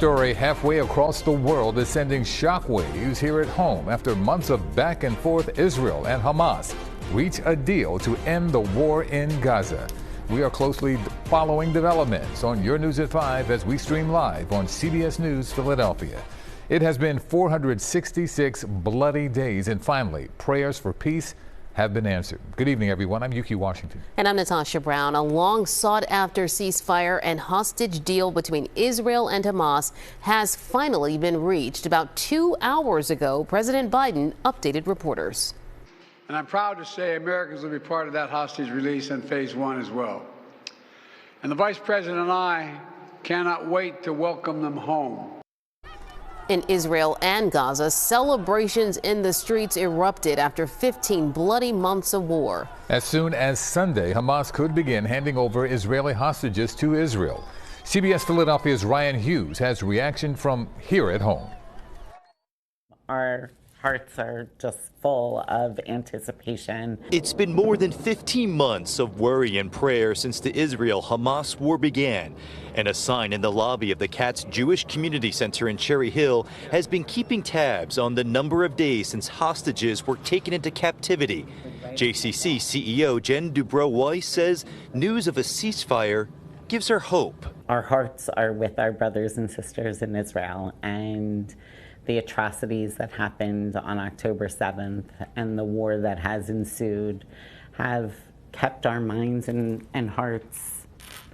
story halfway across the world is sending shockwaves here at home after months of back and forth. Israel and Hamas reach a deal to end the war in Gaza. We are closely following developments on your News at 5 as we stream live on CBS News Philadelphia. It has been 466 bloody days, and finally, prayers for peace have been answered. Good evening, everyone. I'm Yuki Washington. And I'm Natasha Brown. A long sought after ceasefire and hostage deal between Israel and Hamas has finally been reached. About 2 hours ago, President Biden updated reporters. And I'm proud to say Americans will be part of that hostage release in phase one as well. And the Vice President and I cannot wait to welcome them home. In Israel and Gaza, celebrations in the streets erupted after 15 bloody months of war. As soon as Sunday, Hamas could begin handing over Israeli hostages to Israel. CBS Philadelphia's Ryan Hughes has reaction from here at home. Our hearts are just full of anticipation. It's been more than 15 months of worry and prayer since the Israel-Hamas war began. And a sign in the lobby of the Katz Jewish Community Center in Cherry Hill has been keeping tabs on the number of days since hostages were taken into captivity. JCC CEO Jen Dubrow-Weiss says news of a ceasefire gives her hope. Our hearts are with our brothers and sisters in Israel, and the atrocities that happened on October 7th and the war that has ensued have kept our minds and hearts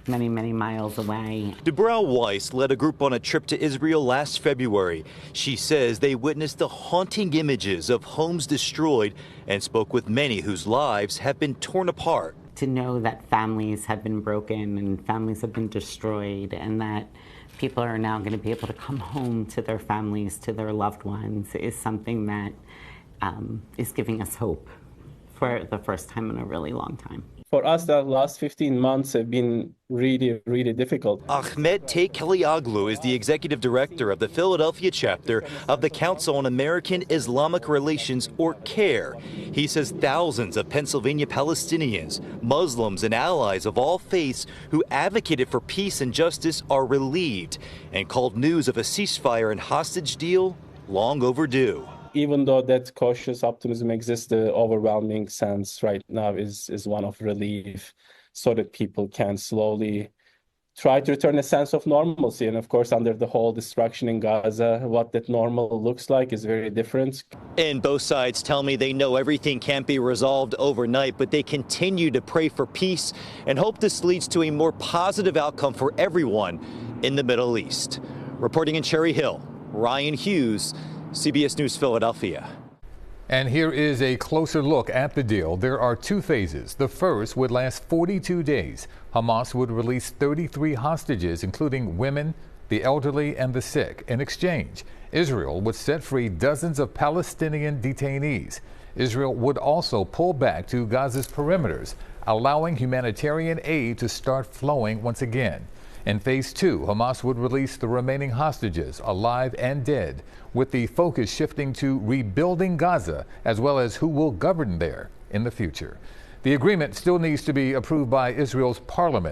many, many miles away. Dubrow-Weiss led a group on a trip to Israel last February. She says they witnessed the haunting images of homes destroyed and spoke with many whose lives have been torn apart. To know that families have been broken and families have been destroyed, and that people are now going to be able to come home to their families, to their loved ones, is something that is giving us hope for the first time in a really long time. For us, the last 15 months have been really, really difficult. Ahmed Tekelioglu is the executive director of the Philadelphia chapter of the Council on American Islamic Relations, or CARE. He says thousands of Pennsylvania Palestinians, Muslims, and allies of all faiths who advocated for peace and justice are relieved and called news of a ceasefire and hostage deal long overdue. Even though that cautious optimism exists, the overwhelming sense right now is one of relief, so that people can slowly try to return a sense of normalcy. And of course, under the whole destruction in Gaza, what that normal looks like is very different. And both sides tell me they know everything can't be resolved overnight, but they continue to pray for peace and hope this leads to a more positive outcome for everyone in the Middle East. Reporting in Cherry Hill, Ryan Hughes, CBS News Philadelphia. And here is a closer look at the deal. There are two phases. The first would last 42 days. Hamas would release 33 hostages, including women, the elderly, and the sick. In exchange, Israel would set free dozens of Palestinian detainees. Israel would also pull back to Gaza's perimeters, allowing humanitarian aid to start flowing once again. In phase two, Hamas would release the remaining hostages, alive and dead, with the focus shifting to rebuilding Gaza, as well as who will govern there in the future. The agreement still needs to be approved by Israel's parliament.